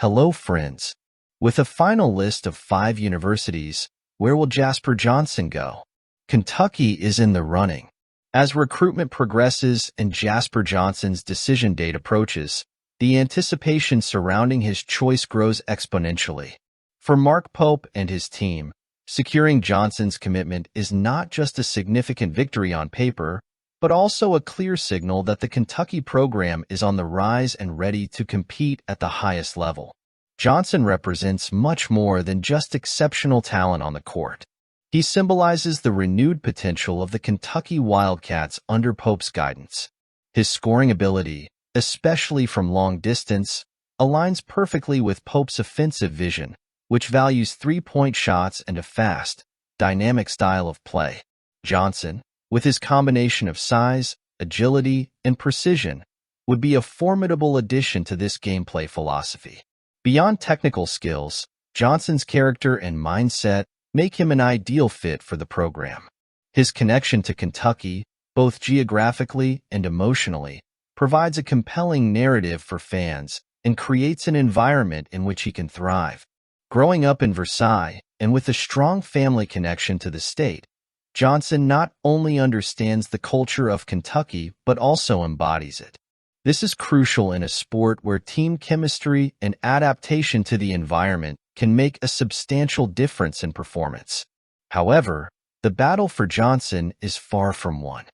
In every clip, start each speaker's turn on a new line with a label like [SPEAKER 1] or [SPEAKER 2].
[SPEAKER 1] Hello, friends. With a final list of 5 universities, where will Jasper Johnson go? Kentucky is in the running. As recruitment progresses and Jasper Johnson's decision date approaches, the anticipation surrounding his choice grows exponentially. For Mark Pope and his team, securing Johnson's commitment is not just a significant victory on paper, but also a clear signal that the Kentucky program is on the rise and ready to compete at the highest level. Johnson represents much more than just exceptional talent on the court. He symbolizes the renewed potential of the Kentucky Wildcats under Pope's guidance. His scoring ability, especially from long distance, aligns perfectly with Pope's offensive vision, which values three-point shots and a fast, dynamic style of play. Johnson, with his combination of size, agility, and precision, would be a formidable addition to this gameplay philosophy. Beyond technical skills, Johnson's character and mindset make him an ideal fit for the program. His connection to Kentucky, both geographically and emotionally, provides a compelling narrative for fans and creates an environment in which he can thrive. Growing up in Versailles and with a strong family connection to the state, Johnson not only understands the culture of Kentucky but also embodies it. This is crucial in a sport where team chemistry and adaptation to the environment can make a substantial difference in performance. However, the battle for Johnson is far from won.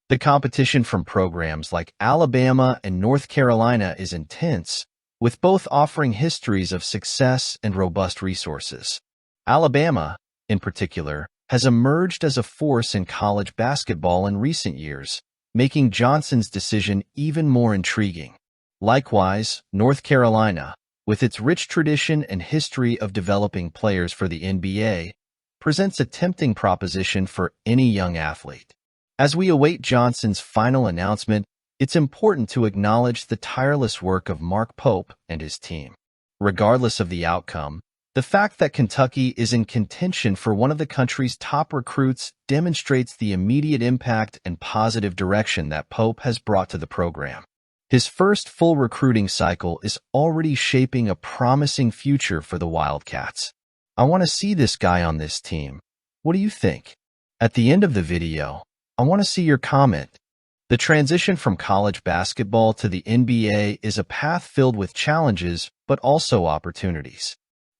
[SPEAKER 1] The competition from programs like Alabama and North Carolina is intense, with both offering histories of success and robust resources. Alabama, in particular, has emerged as a force in college basketball in recent years, making Johnson's decision even more intriguing. Likewise, North Carolina, with its rich tradition and history of developing players for the NBA, presents a tempting proposition for any young athlete. As we await Johnson's final announcement, it's important to acknowledge the tireless work of Mark Pope and his team. Regardless of the outcome, the fact that Kentucky is in contention for one of the country's top recruits demonstrates the immediate impact and positive direction that Pope has brought to the program. His first full recruiting cycle is already shaping a promising future for the Wildcats. I want to see this guy on this team. What do you think? At the end of the video, I want to see your comment. The transition from college basketball to the NBA is a path filled with challenges, but also opportunities.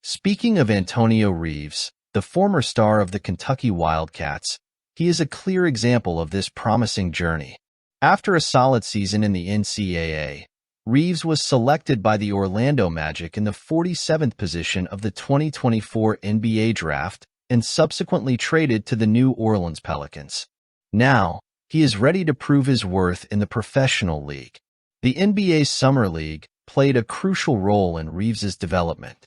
[SPEAKER 1] Speaking of Antonio Reeves, the former star of the Kentucky Wildcats, he is a clear example of this promising journey. After a solid season in the NCAA, Reeves was selected by the Orlando Magic in the 47th position of the 2024 NBA draft and subsequently traded to the New Orleans Pelicans. Now, he is ready to prove his worth in the professional league. The NBA's Summer League played a crucial role in Reeves's development.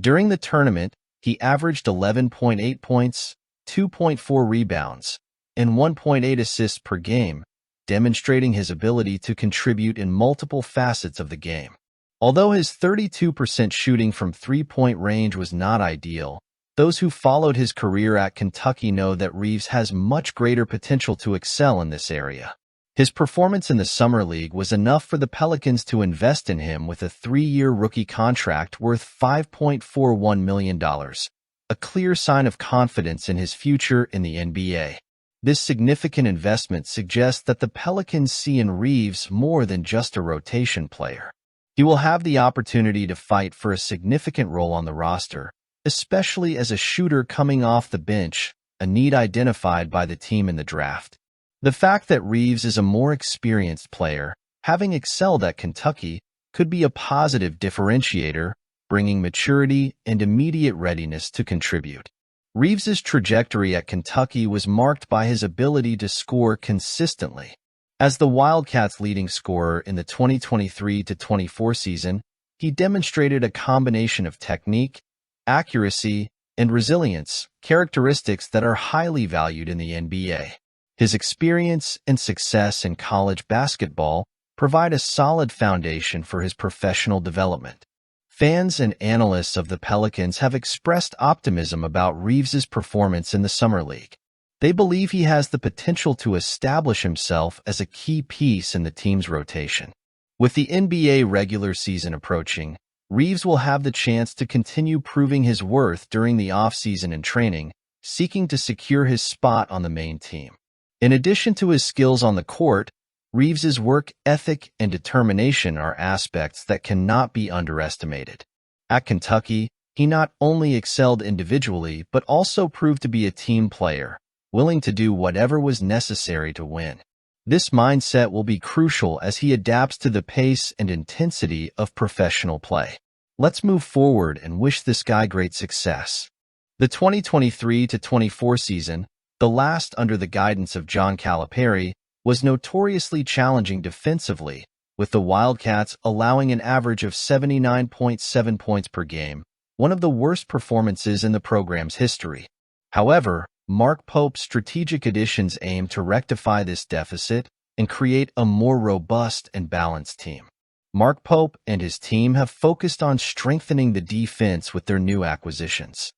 [SPEAKER 1] During the tournament, he averaged 11.8 points, 2.4 rebounds, and 1.8 assists per game, demonstrating his ability to contribute in multiple facets of the game. Although his 32% shooting from three-point range was not ideal, those who followed his career at Kentucky know that Reeves has much greater potential to excel in this area. His performance in the Summer League was enough for the Pelicans to invest in him with a 3-year rookie contract worth $5.41 million, a clear sign of confidence in his future in the NBA. This significant investment suggests that the Pelicans see in Reeves more than just a rotation player. He will have the opportunity to fight for a significant role on the roster, especially as a shooter coming off the bench, a need identified by the team in the draft. The fact that Reeves is a more experienced player, having excelled at Kentucky, could be a positive differentiator, bringing maturity and immediate readiness to contribute. Reeves's trajectory at Kentucky was marked by his ability to score consistently. As the Wildcats' leading scorer in the 2023-24 season, he demonstrated a combination of technique, accuracy, and resilience, characteristics that are highly valued in the NBA. His experience and success in college basketball provide a solid foundation for his professional development. Fans and analysts of the Pelicans have expressed optimism about Reeves's performance in the Summer League. They believe he has the potential to establish himself as a key piece in the team's rotation. With the NBA regular season approaching, Reeves will have the chance to continue proving his worth during the offseason and training, seeking to secure his spot on the main team. In addition to his skills on the court, Reeves's work ethic and determination are aspects that cannot be underestimated. At Kentucky, he not only excelled individually but also proved to be a team player, willing to do whatever was necessary to win. This mindset will be crucial as he adapts to the pace and intensity of professional play. Let's move forward and wish this guy great success. The 2023-24 season, the last under the guidance of John Calipari, was notoriously challenging defensively, with the Wildcats allowing an average of 79.7 points per game, one of the worst performances in the program's history. However, Mark Pope's strategic additions aim to rectify this deficit and create a more robust and balanced team. Mark Pope and his team have focused on strengthening the defense with their new acquisitions.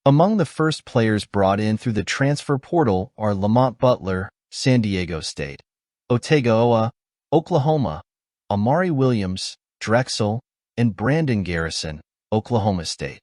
[SPEAKER 1] Among the first players brought in through the transfer portal are Lamont Butler, San Diego State; Otegaoa, Oklahoma; Amari Williams, Drexel; and Brandon Garrison, Oklahoma State.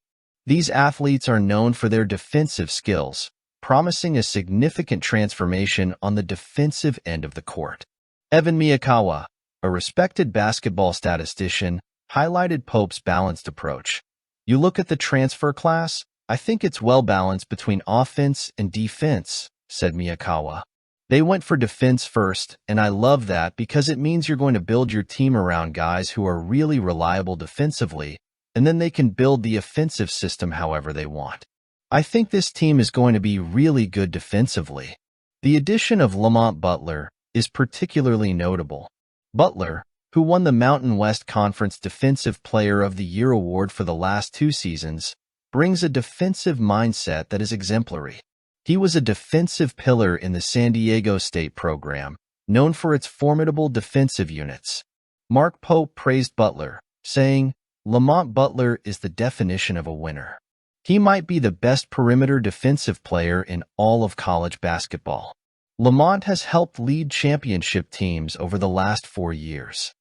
[SPEAKER 1] These athletes are known for their defensive skills, promising a significant transformation on the defensive end of the court. Evan Miyakawa, a respected basketball statistician, highlighted Pope's balanced approach. "You look at the transfer class, I think it's well balanced between offense and defense," said Miyakawa. "They went for defense first, and I love that because it means you're going to build your team around guys who are really reliable defensively, and then they can build the offensive system however they want. I think this team is going to be really good defensively." The addition of Lamont Butler is particularly notable. Butler, who won the Mountain West Conference Defensive Player of the Year award for the last 2 seasons, brings a defensive mindset that is exemplary. He was a defensive pillar in the San Diego State program, known for its formidable defensive units. Mark Pope praised Butler, saying, "Lamont Butler is the definition of a winner. He might be the best perimeter defensive player in all of college basketball." Lamont has helped lead championship teams over the last 4 years.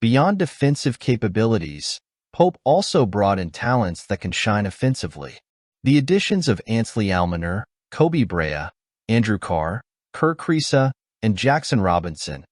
[SPEAKER 1] Beyond defensive capabilities, Pope also brought in talents that can shine offensively. The additions of Ansley Almoner, Kobe Brea, Andrew Carr, Kerr Kriisa, and Jackson Robinson,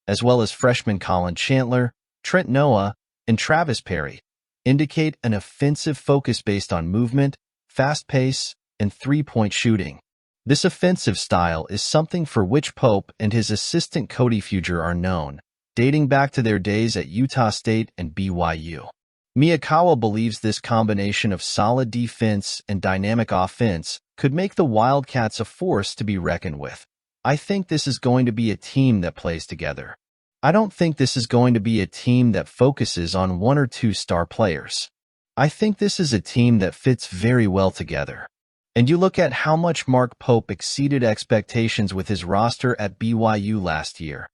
[SPEAKER 1] as well as freshmen Colin Chandler, Trent Noah, and Travis Perry, indicate an offensive focus based on movement, fast pace, and three-point shooting. This offensive style is something for which Pope and his assistant Cody Fuger are known, dating back to their days at Utah State and BYU. Miyakawa believes this combination of solid defense and dynamic offense could make the Wildcats a force to be reckoned with. "I think this is going to be a team that plays together. I don't think this is going to be a team that focuses on 1 or 2 star players. I think this is a team that fits very well together." And you look at how much Mark Pope exceeded expectations with his roster at BYU last year.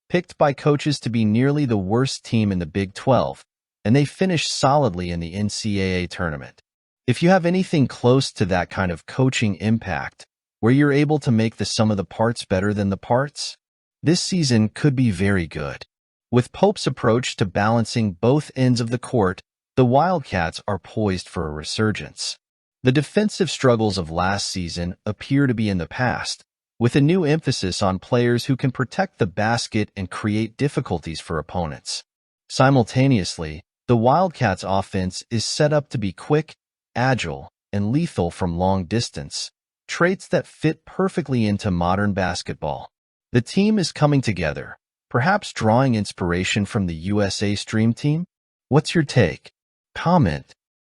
[SPEAKER 1] Picked by coaches to be nearly the worst team in the Big 12, and they finished solidly in the NCAA tournament. If you have anything close to that kind of coaching impact, where you're able to make the sum of the parts better than the parts, this season could be very good. With Pope's approach to balancing both ends of the court, the Wildcats are poised for a resurgence. The defensive struggles of last season appear to be in the past, with a new emphasis on players who can protect the basket and create difficulties for opponents. Simultaneously, the Wildcats' offense is set up to be quick, agile, and lethal from long distance, traits that fit perfectly into modern basketball. The team is coming together, perhaps drawing inspiration from the USA Stream Team? What's your take? Comment